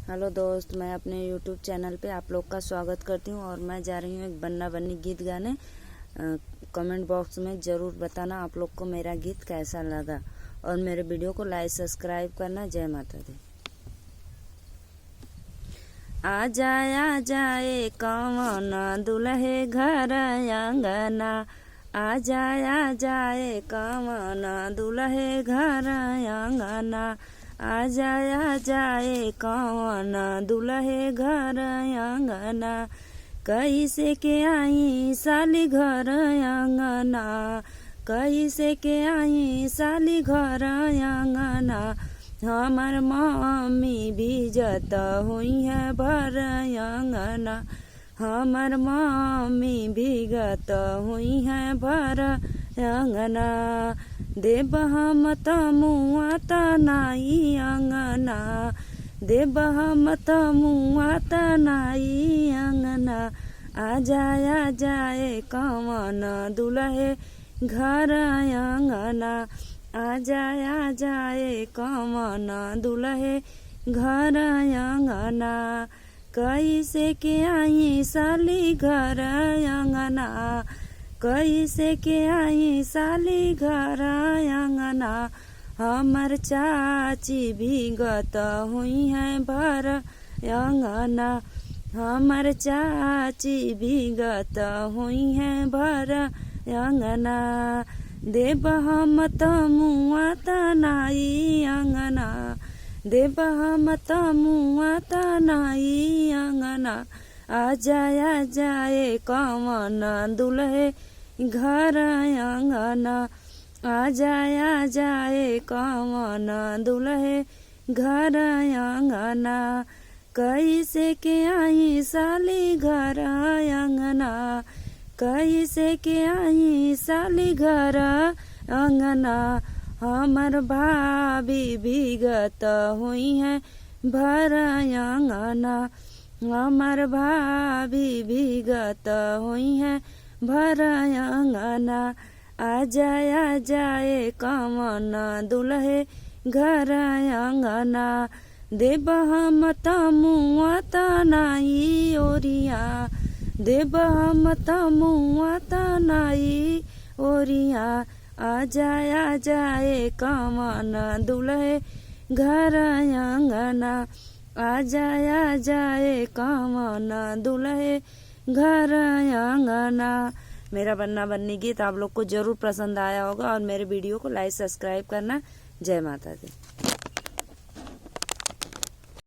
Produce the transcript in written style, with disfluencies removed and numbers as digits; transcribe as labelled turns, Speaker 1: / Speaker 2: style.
Speaker 1: Hello दोस्त, मैं अपने यूट्यूब चैनल पे आप लोग का स्वागत करती हूँ और मैं जा रही हूँ एक बन्ना बन्नी गीत गाने। कमेंट बॉक्स में ज़रूर बताना आप लोग को मेरा गीत कैसा लगा और मेरे वीडियो को लाइक सब्सक्राइब करना। जय माता दी। आ जाए कौन दुल्हे घर आंगना, आ जाए कौन दुल्हे घर आंगना, आ जाए कौन दुल्हे घर आंगना, कैसे के आई साली घर आंगना, कैसे के आई साली घर आंगना, हमार मम्मी भीजत हुई है भर आंगना, हमार मम्मी भीगत हुई है भर आंगना, देव हम तमुआ तनाई आंगना, देव हम तमुआ तनाई आंगना, आ जाए कौन दुल्हे घर आंगना, आ जाए कौन दुल्हे घर आंगना, कैसे के आई साली घर आंगना, कैसे के आई साली घर आंगना, हमर चाची भीगत हुई है भर आंगना, हमर चाची भीगत हुई है भर आंगना, देव हम तमुआ तनाई आंगना, देव हम तमुआ तनाई आंगना, आ जाए कौन दुल्हे घर आंगना, आ जाए कौन दुल्हे घर आंगना, कैसे के आई साली घर आंगना, कैसे के आई साली घर आंगना, हमर भाभी भीगत हुई है भर आंगना, हमर भाभी भीगत हुई है भर आंगना, आ जाए कौन दुल्हे घर आंगना, देव हम तमुआ तनाई ओरिया, देव हम तमुआ तनाई ओरिया, आ जाए कौन दुल्हे घर आंगना, आ जाए कौन दुल्हे घर आंगना। मेरा बन्ना बन्नी गीत आप लोग को जरूर पसंद आया होगा और मेरे वीडियो को लाइक सब्सक्राइब करना। जय माता दी।